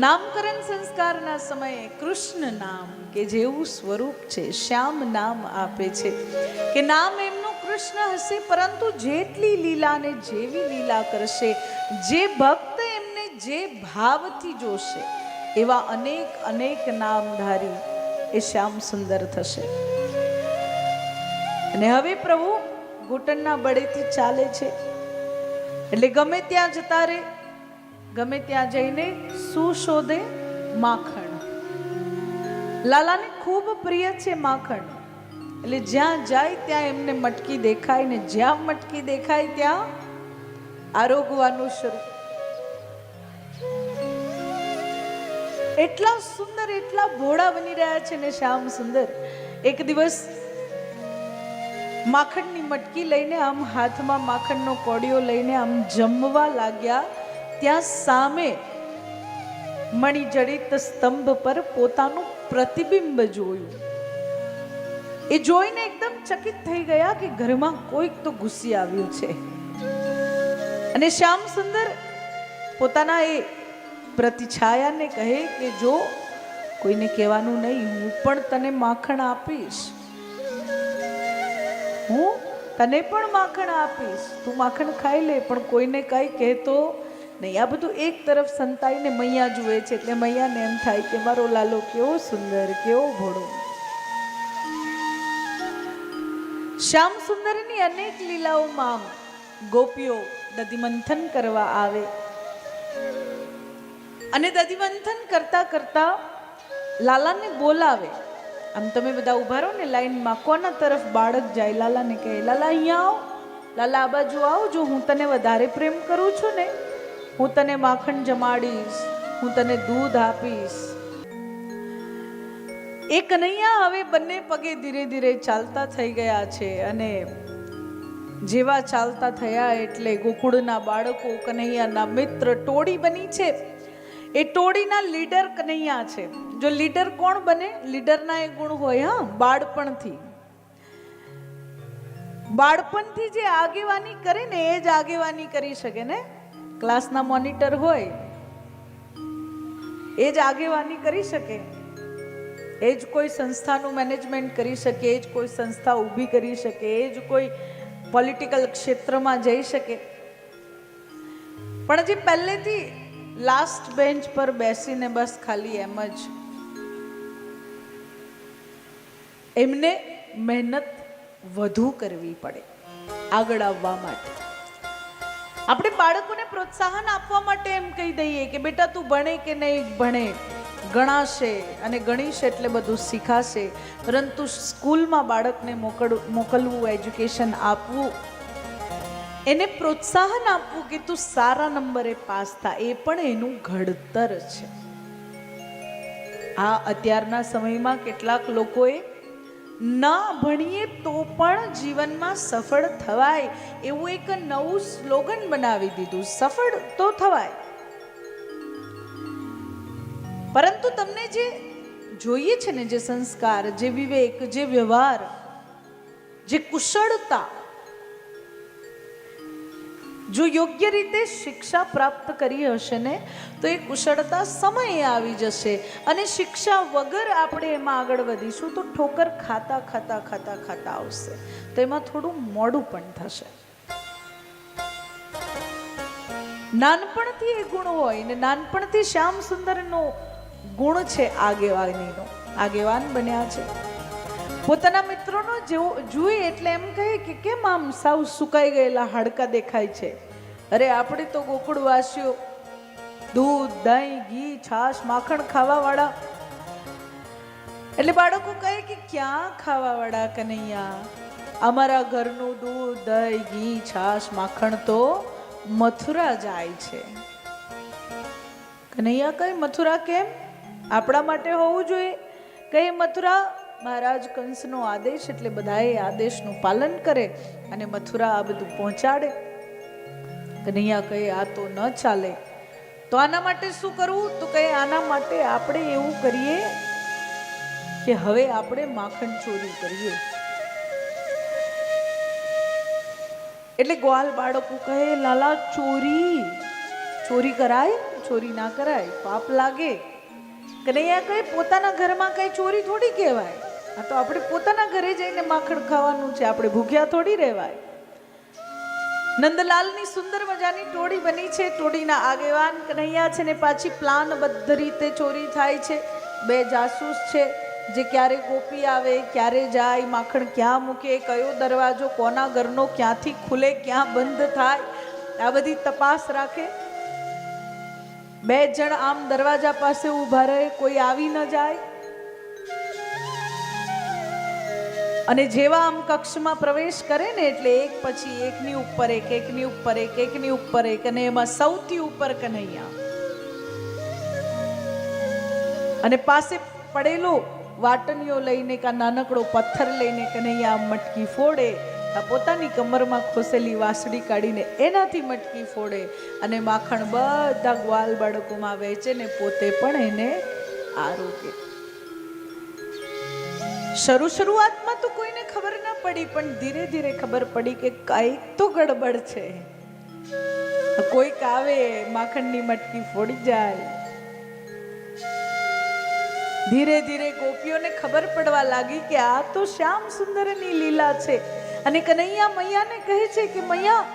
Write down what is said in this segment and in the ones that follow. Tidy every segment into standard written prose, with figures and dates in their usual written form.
નામકરણ સંસ્કારના સમયે કૃષ્ણ નામ કે જેવું સ્વરૂપ છે, શ્યામ નામ આપે છે કે નામ એમનું કૃષ્ણ હશે, પરંતુ જેટલી લીલા ને જેવી લીલા કરશે, જે ભક્ત એમને જે ભાવથી જોશે, એવા અનેક અનેક નામધારી એ શ્યામ સુંદર થશે. અને હવે પ્રભુ ઘૂંટણના બળેથી ચાલે છે, એટલે ગમે ત્યાં જતા રહે, ગમે ત્યાં જઈને શું શોધે? માખણ. લાલાને ખૂબ પ્રિય છે માખણ, એટલે જ્યાં જાય ત્યાં એમને મટકી દેખાય, ને જ્યાં મટકી દેખાય ત્યાં આરોગવાનું શરૂ. એટલા સુંદર, એટલા ભોળા બની રહ્યા છે ને શ્યામ સુંદર. એક દિવસ માખણની મટકી લઈને, આમ હાથમાં માખણનો કોડિયો લઈને આમ જમવા લાગ્યા, ત્યાં સામે મણિજડિત સ્તંભ પર પોતાનું પ્રતિબિંબ જોયું. એ જોઈને એકદમ ચકિત થઈ ગયા કે ઘરમાં કોઈક તો ઘૂસી આવ્યું છે. અને શ્યામ સુંદર પોતાના એ પ્રતિછાયાને કહે કે જો કોઈને કહેવાનું નહીં, હું પણ તને માખણ આપીશ, હું તને પણ માખણ આપીશ, તું માખણ ખાઈ લે, પણ કોઈને કઈ કહેતો નહીં. આ બધું એક તરફ સંતાઈને મૈયા જુએ છે, એટલે મૈયાને એમ થાય કે મારો લાલો કેવો સુંદર, કેવો ભોળો. શ્યામ સુંદરની અનેક લીલાઓમાં ગોપીઓ દધિમંથન કરવા આવે, અને દધિમંથન કરતા કરતા લાલાને બોલાવે. આમ તમે બધા ઉભા રહો ને લાઈનમાં, કોના તરફ બાળક જાય? લાલાને કહે, લાલા અહીંયા આવ, લાલા આ બાજુ આવ, જો હું તને વધારે પ્રેમ કરું છું ને, હું તને માખણ જમાડીશ, હું તને દૂધ આપીશ. એ કનૈયા હવે બંને પગે ધીરે ધીરે ચાલતા થઈ ગયા છે, અને જેવા ચાલતા થયા એટલે ગોકુળના બાળકો કનૈયાના મિત્ર ટોળી બની છે. એ ટોળીના લીડર કનૈયા છે. જો લીડર કોણ બને? લીડરના એ ગુણ હોય, હા, બાળપણથી જે આગેવાની કરે ને એ જ આગેવાની કરી શકે ને. ક્લાસના મોનિટર હોય એ જ આગેવાની કરી શકે, એ જ કોઈ સંસ્થાનું મેનેજમેન્ટ કરી શકે, એ જ કોઈ સંસ્થા ઊભી કરી શકે, એ જ કોઈ પોલિટિકલ ક્ષેત્રમાં જઈ શકે. પણ જે પહેલેથી લાસ્ટ બેન્ચ પર બેસીને બસ ખાલી એમ જ એમને મહેનત વધુ કરવી પડે આગળ આવવા માટે. આપણે બાળકોને પ્રોત્સાહન આપવા માટે એમ કહી દઈએ કે બેટા તું ભણે કે નહીં ભણે, ગણાશે અને ગણીશ એટલે બધું શીખાશે, પરંતુ સ્કૂલમાં બાળકને મોકલવું, એજ્યુકેશન આપવું, એને પ્રોત્સાહન આપવું કે તું સારા નંબરે પાસ થા, એ પણ એનું ઘડતર છે. આ અત્યારના સમયમાં કેટલાક લોકોએ ના ભણીએ તો પણ જીવનમાં સફળ થવાય એવું એક નવું સ્લોગન બનાવી દીધું, સફળ તો થવાય. પરંતુ તમને જે જોઈએ છે ને, જે સંસ્કાર, જે વિવેક, જે વ્યવહાર, જે કુશળતા, જો યોગ્ય રીતે શિક્ષા પ્રાપ્ત કરી હશે ને તો એ કુશળતા સમયે આવી જશે. અને શિક્ષા વગર આપણે એમાં આગળ વધીશું તો ઠોકર ખાતા ખાતા ખાતા ખાતા આવશે, તો એમાં થોડું મોડું પણ થશે. નાનપણથી એ ગુણ હોય ને, નાનપણથી શ્યામ સુંદરનો ગુણ છે આગેવાનીનો. આગેવાન બન્યા છે. પોતાના મિત્રોનો જુએ એટલે એમ કહે કે કેમ આમ સાવ સુકાઈ ગયેલા હાડકા દેખાય છે? અરે આપણે તો ગોકુળવાસીઓ દૂધ, દહીં, ઘી, છાશ, માખણ ખાવા વાળા. એટલે બાળકો કહે કે ક્યાં ખાવા વાળા કનૈયા, અમારા ઘરનું દૂધ, દહીં, ઘી, છાશ, માખણ તો મથુરા જાય છે. કનૈયા કહે મથુરા કેમ? આપણા માટે હોવું જોઈએ. કહે મથુરા મહારાજ કંસનો આદેશ, એટલે બધાએ આદેશનું પાલન કરે અને મથુરા આ બધું પહોંચાડે. કનૈયા કહે આ તો ન ચાલે, તો આના માટે શું કરવું? તો કહે આના માટે આપણે એવું કરીએ કે હવે આપણે માખણ ચોરી કરીએ. એટલે ગ્વાલ બાળકો કહે લાલા ચોરી કરાય? ચોરી ના કરાય, પાપ લાગે. કનૈયા કહે પોતાના ઘરમાં કઈ ચોરી થોડી કહેવાય, આ તો આપણે પોતાના ઘરે જઈને માખણ ખાવાનું છે, આપણે ભૂખ્યા થોડી રહેવાય. નંદલાલની સુંદર મજાની ટોળી બની છે. ટોળીના આગેવાન કનૈયા છે ને પાછી પ્લાનબદ્ધ રીતે ચોરી થાય છે. બે જાસૂસ છે જે ક્યારે ગોપી આવે, ક્યારે જાય, માખણ ક્યાં મૂકે, કયો દરવાજો કોના ઘરનો ક્યાંથી ખુલે, ક્યાં બંધ થાય, આ બધી તપાસ રાખે. બે જણ આમ દરવાજા પાસે ઊભા રહે, કોઈ આવી ન જાય. અને જેવા આમ કક્ષમાં પ્રવેશ કરે ને એટલે એક પછી એકની ઉપર એક, એકની ઉપર એક, એકની ઉપર એક, અને એમાં સૌથી ઉપર કનૈયા. અને પાસે પડેલો વાટણીઓ લઈને કા નાનકડો પથ્થર લઈને કનૈયા મટકી ફોડે, પોતાની કમરમાં ખોસેલી વાસળી કાઢીને એનાથી મટકી ફોડે અને માખણ બધા ગ્વાલ બાળકોમાં વેચે ને પોતે પણ એને આરોગે. શરૂઆતમાં તો કોઈને ખબર ના પડી, પણ ધીરે ધીરે ખબર પડી કે કઈક તો ગડબડ છે. કોઈક આવે માખણની મટકી ફોડી જાય. ધીરે ધીરે ગોપીઓને ખબર પડવા લાગી કે આ તો શ્યામ સુંદરની લીલા છે. અને કનૈયા મૈયાને કહે છે કે મૈયા,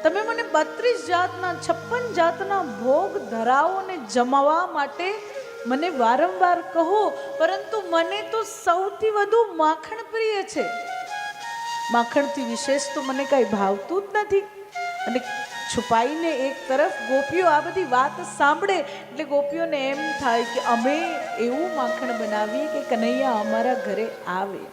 તમે મને 32 જાતના 56 જાતના ભોગ ધરાવો ને જમવા માટે મને વારંવાર કહો, પરંતુ મને તો સૌથી વધુ માખણ પ્રિય છે. માખણથી વિશેષ તો મને કઈ ભાવતું જ નથી. અને છુપાઈને એક તરફ ગોપીઓ આ બધી વાત સાંભળે એટલે ગોપીઓને એમ થાય કે અમે એવું માખણ બનાવીએ કે કનૈયા અમારા ઘરે આવે.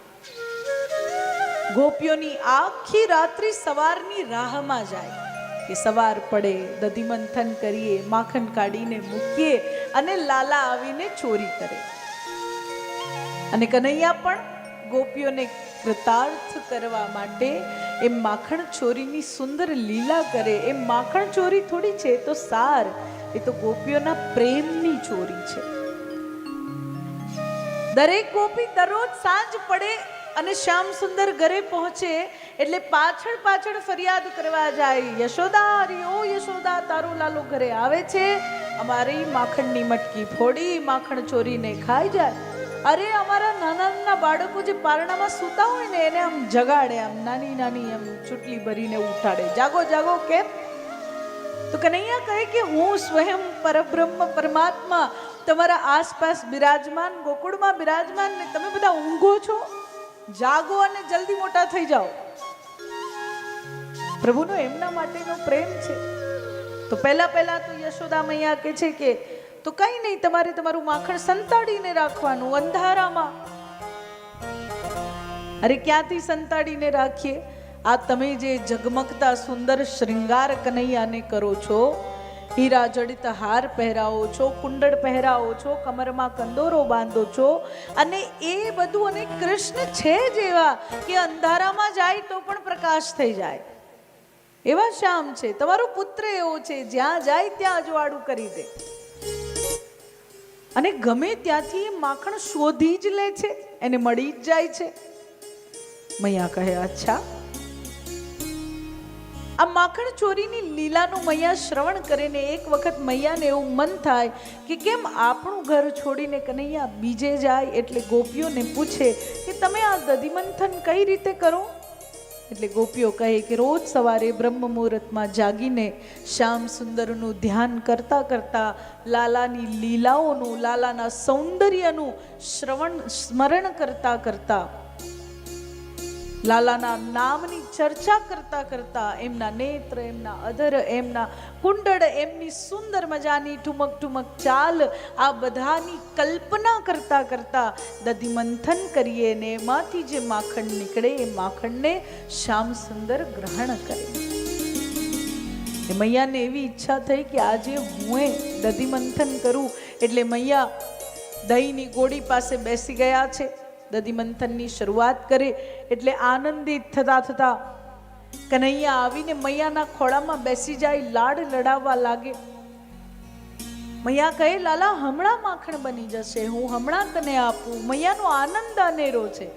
ગોપીઓની આખી રાત્રિ સવારની રાહમાં જાય કે સવાર પડે, દધી મંથન કરીએ, માખણ કાઢીને મૂકીએ અને લાલા આવીને ચોરી કરે. અને કનૈયા પણ ગોપીઓને કૃતાર્થ કરવા માટે એ માખણ ચોરીની સુંદર લીલા કરે. એ માખણ ચોરી થોડી છે, તો સાર, એ તો ગોપીઓના પ્રેમની ચોરી છે. દરેક ગોપી દરરોજ સાંજ પડે અને શ્યામ સુંદર ઘરે પહોંચે એટલે પાછળ પાછળ ફરિયાદ કરવા જાય, યશોદા, અરે ઓ યશોદા, તારો લાલો ઘરે આવે છે, અમારી માખણની મટકી ફોડી, માખણ ચોરીને ખાઈ જાય. અરે અમારા નાના નાના બાળકો જે પારણામાં સૂતા હોય ને એને આમ જગાડે, આમ નાની નાની આમ ચૂટલી ભરીને ઉઠાડે, જાગો જાગો. કેમ? તો કનૈયા કહે કે હું સ્વયં પરબ્રહ્મ પરમાત્મા તમારા આસપાસ બિરાજમાન, ગોકુળમાં બિરાજમાન, ને તમે બધા ઊંઘો છો. જાગો અને જલ્દી મોટા થઈ જાઓ. પ્રભુનો એમના માટેનો પ્રેમ છે. તો પહેલા તો યશોદા મૈયા કહે છે કે તો કઈ નહીં, તમારે તમારું માખણ સંતાડીને રાખવાનું અંધારામાં. અરે ક્યાંથી સંતાડીને રાખીએ? આ તમે જે ઝગમગતા સુંદર શ્રૃંગાર કનૈયાને કરો છો, હીરા જડિત હાર પહેરાવો છો, કુંડળ પહેરાવો છો, કમરમાં કંદોરો બાંધો છો, અને એ બધું, અને કૃષ્ણ છે જ એવા કે અંધારામાં જાય તો પણ પ્રકાશ થઈ જાય એવા શ્યામ છે. તમારો પુત્ર એવો છે, જ્યાં જાય ત્યાં અજવાળું કરી દે. અને ગમે ત્યાંથી એ માખણ શોધી જ લે છે, એને મળી જ જાય છે. મૈયા કહે અચ્છા. આ માખણ ચોરીની લીલાનું મૈયા શ્રવણ કરીને એક વખત મૈયાને એવું મન થાય કે કેમ આપણું ઘર છોડીને કનૈયા બીજે જાય. એટલે ગોપીઓને પૂછે કે તમે આ દધિમંથન કઈ રીતે કરો? એટલે ગોપીઓ કહે કે રોજ સવારે બ્રહ્મ મુહૂર્તમાં જાગીને શ્યામ સુંદરનું ધ્યાન કરતા કરતા, લાલાની લીલાઓનું, લાલાના સૌંદર્યનું સ્મરણ કરતા કરતા, લાલાના નામની ચર્ચા કરતા કરતા, એમના નેત્ર, એમના અધર, એમના કુંડળ, એમની સુંદર મજાની ઠુમક ઠુમક ચાલ, આ બધાની કલ્પના કરતા કરતા દધિમંથન કરીએ ને એમાંથી જે માખણ નીકળે એ માખણને શ્યામ સુંદર ગ્રહણ કરે. એ મૈયાને એવી ઈચ્છા થઈ કે આજે હું દધિમંથન કરું. એટલે મૈયા દહીંની ગોળી પાસે બેસી ગયા છે. દધિમંથનની શરૂઆત કરે એટલે આનંદિત થતા થતા કનૈયા આવીને મૈયાના ખોળામાં બેસી જાય, લાડ લડાવવા લાગે. મૈયા કહે લાલા હમણાં માખણ બની જશે, હું હમણાં તને આપું. મૈયાનો આનંદ અનેરો છે.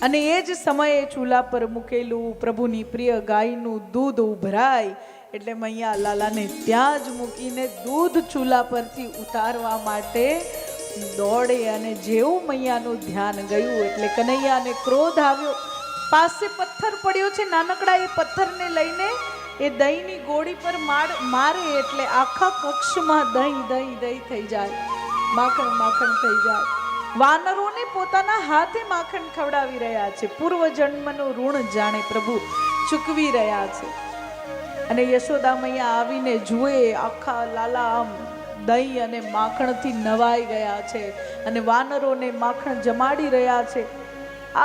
અને એ જ સમયે ચૂલા પર મૂકેલું પ્રભુની પ્રિય ગાયનું દૂધ ઉભરાય એટલે મૈયા લાલાને ત્યાં જ મૂકીને દૂધ ચૂલા પરથી ઉતારવા માટે દોડે. અને જેવું મૈયાનું ધ્યાન ગયું એટલે કનૈયાને ક્રોધ આવ્યો. પાસે પથ્થર પડ્યો છે નાનકડા, એ પથ્થરને લઈને એ દહીંની ગોળી પર મારે એટલે આખા કક્ષમાં દહીં દહીં દહીં થઈ જાય, માખણ માખણ થઈ જાય. વાનરોને પોતાના હાથે માખણ ખવડાવી રહ્યા છે. પૂર્વ જન્મનું ઋણ જાણે પ્રભુ ચૂકવી રહ્યા છે. અને યશોદા મૈયા આવીને જુએ, આખા લાલા આમ દહીં અને માખણથી નવાઈ ગયા છે અને વાનરોને માખણ જમાડી રહ્યા છે.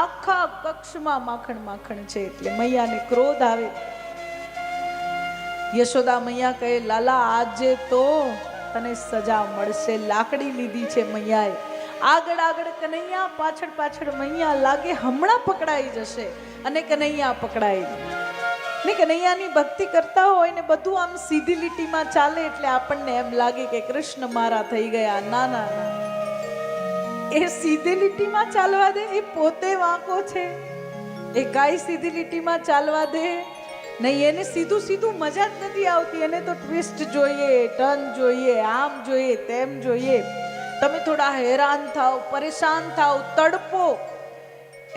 આખા કક્ષમાં માખણ માખણ છે. એટલે મૈયાને ક્રોધ આવે. યશોદા મૈયા કહે, લાલા આજે તો તને સજા મળશે. લાકડી લીધી છે મૈયાએ. આગળ આગળ કનૈયા, પાછળ પાછળ મૈયા. લાગે હમણાં પકડાઈ જશે. અને કનૈયા પકડાય ને. કનૈયાની ભક્તિ કરતા હોય ને બધું આમ સીધી લીટીમાં ચાલે એટલે આપણને એમ લાગે કે કૃષ્ણ મારા થઈ ગયા. ના ના ના, એ સીધી લીટીમાં ચાલવા દે, એ પોતે વાંકો છે. એ કાંઈ સીધી લીટીમાં ચાલવા દે નહીં. એને સીધું સીધું મજા જ નથી આવતી. એને તો ટ્વિસ્ટ જોઈએ, ટર્ન જોઈએ, આમ જોઈએ, તેમ જોઈએ. તમે થોડા હેરાન થાવ, પરેશાન થાવ, તડપો,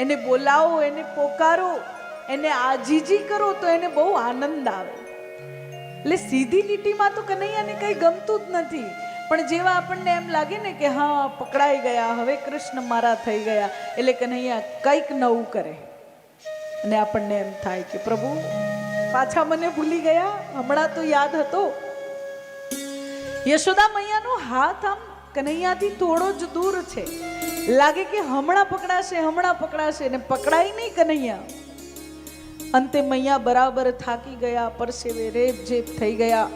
એને બોલાવો, એને પોકારો, એને આજીજી કરો તો એને બહુ આનંદ આવે. એટલે સીધી લીટીમાં તો કનૈયાને કંઈ ગમતું જ નથી. પણ જેવા આપણને એમ લાગે ને કે હા પકડાઈ ગયા, હવે કૃષ્ણ મારા થઈ ગયા, એટલે કનૈયા કંઈક નવું કરે અને આપણને એમ થાય કે પ્રભુ પાછા મને ભૂલી ગયા, હમણાં તો યાદ હતો. યશોદા મૈયાનો હાથ આમ કનૈયાથી થોડો જ દૂર છે. લાગે કે હમણાં પકડાશે, હમણાં પકડાશે, ને પકડાય નહીં કનૈયા. અંતે મૈયા બરાબર થાકી ગયા, પરસેવે રેપ જેપ થઈ ગયા,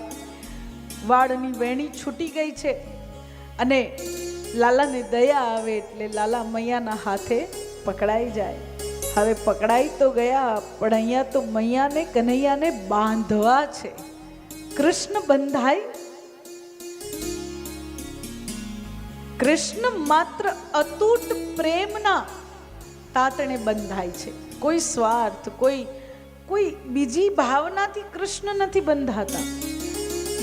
વાળની વેણી છૂટી ગઈ છે. અને લાલાને દયા આવે એટલે લાલા મૈયાના હાથે પકડાઈ જાય. હવે પકડાઈ તો ગયા, પણ અહીંયા તો મૈયાને કનૈયાને બાંધવા છે. કૃષ્ણ બંધાય? કૃષ્ણ માત્ર અતૂટ પ્રેમના તાતણે બંધાય છે. કોઈ સ્વાર્થ, કોઈ બીજી ભાવનાથી કૃષ્ણ નથી બંધાતા.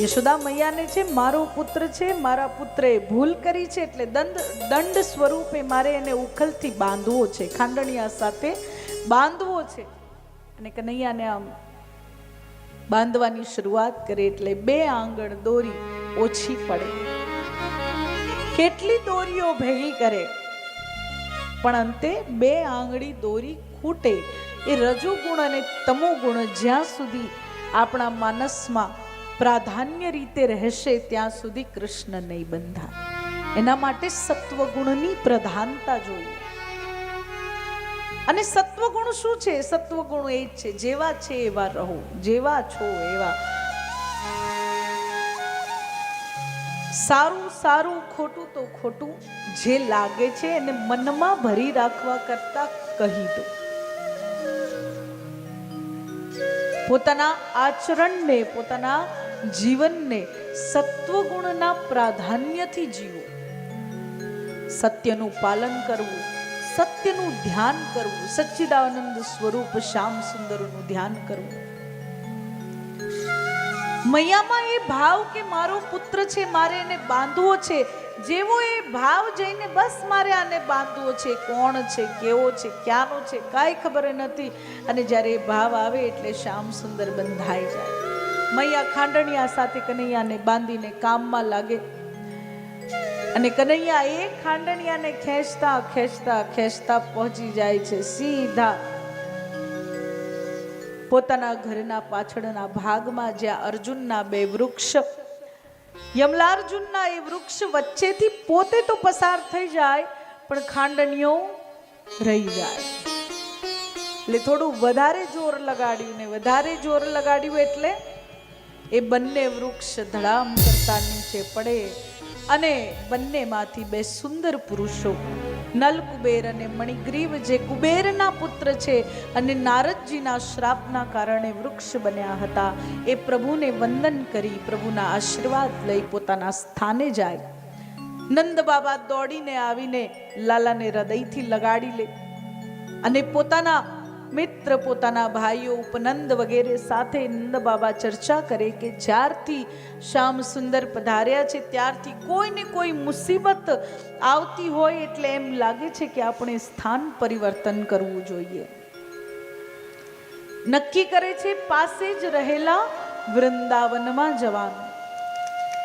યશોદા મૈયાને છે મારો પુત્ર છે, મારા પુત્રે ભૂલ કરી છે એટલે દંડ સ્વરૂપે મારે એને ઉખલથી બાંધવો છે, ખાંડણિયા સાથે બાંધવો છે. અને કનૈયાને આમ બાંધવાની શરૂઆત કરે એટલે 2 આંગળ દોરી ઓછી પડે. કેટલી દોરીઓ ભેગી કરે પણ અંતે 2 આંગળી દોરી ખૂટે. એ રજોગુણ અને તમોગુણ જ્યાં સુધી આપણા માનસમાં પ્રાધાન્ય રીતે રહેશે ત્યાં સુધી કૃષ્ણ નહીં બંધા. એના માટે સત્વગુણની પ્રધાનતા જોઈએ. અને સત્વગુણ શું છે? સત્વગુણ એ જ છે જેવા છે એવા રહો, જેવા છો એવા. સારું સારું, ખોટું તો ખોટું, જે લાગે છે એને મનમાં ભરી રાખવા કરતા કહી દો. પોતાના આચરણને, પોતાના જીવનને સત્વગુણના પ્રાધાન્યથી જીવો. સત્યનું પાલન કરવું, સત્યનું ધ્યાન કરવું, સચ્ચિદાનંદ સ્વરૂપ શ્યામ સુંદરનું ધ્યાન કરવું. મૈયામાં એ ભાવ કે મારો પુત્ર છે, મારે એને બાંધવો છે, જેવો એ ભાવ જઈને બસ મારે આને બાંધવો છે. કોણ છે, કેવો છે, ક્યાંનો છે, કાંઈ ખબર નથી. અને જ્યારે એ ભાવ આવે એટલે શ્યામ સુંદર બંધાઈ જાય. મૈયા ખાંડણિયા સાથે કનૈયાને બાંધીને કામમાં લાગે. અને કનૈયા એ ખાંડણિયાને ખેંચતા ખેંચતા ખેંચતા પહોંચી જાય છે સીધા પોતાના ઘરના પાછળના ભાગમાં, જ્યાં અર્જુનના 2 વૃક્ષ, યમલાર્જુનના એ વૃક્ષ વચ્ચેથી પોતે તો પસાર થઈ જાય પણ ખાંડણીઓ રહી જાય. એટલે થોડું વધારે જોર લગાડ્યું ને વધારે જોર લગાડ્યું એટલે એ બંને વૃક્ષ ધડામ કરતા નીચે પડે. અને બંનેમાંથી 2 સુંદર પુરુષો, નલ કુબેર અને મણિગ્રીવ, જે કુબેરના પુત્ર છે અને નારદજીના શ્રાપના કારણે વૃક્ષ બન્યા હતા, એ પ્રભુને વંદન કરી પ્રભુના આશીર્વાદ લઈ પોતાના સ્થાને જાય. નંદ બાબા દોડીને આવીને લાલાને હૃદયથી લગાડી લે અને પોતાના મિત્ર પોતાના ભાઈઓ ઉપનંદ વગેરે સાથે નંદ બાબા ચર્ચા કરે કે જ્યારથી શ્યામ સુંદર પધાર્યા છે ત્યારથી કોઈને કોઈ મુસીબત આવતી હોય એટલે એમ લાગે છે કે આપણે સ્થાન પરિવર્તન કરવું જોઈએ. નક્કી કરે છે પાસે જ રહેલા વૃંદાવનમાં જવાનું.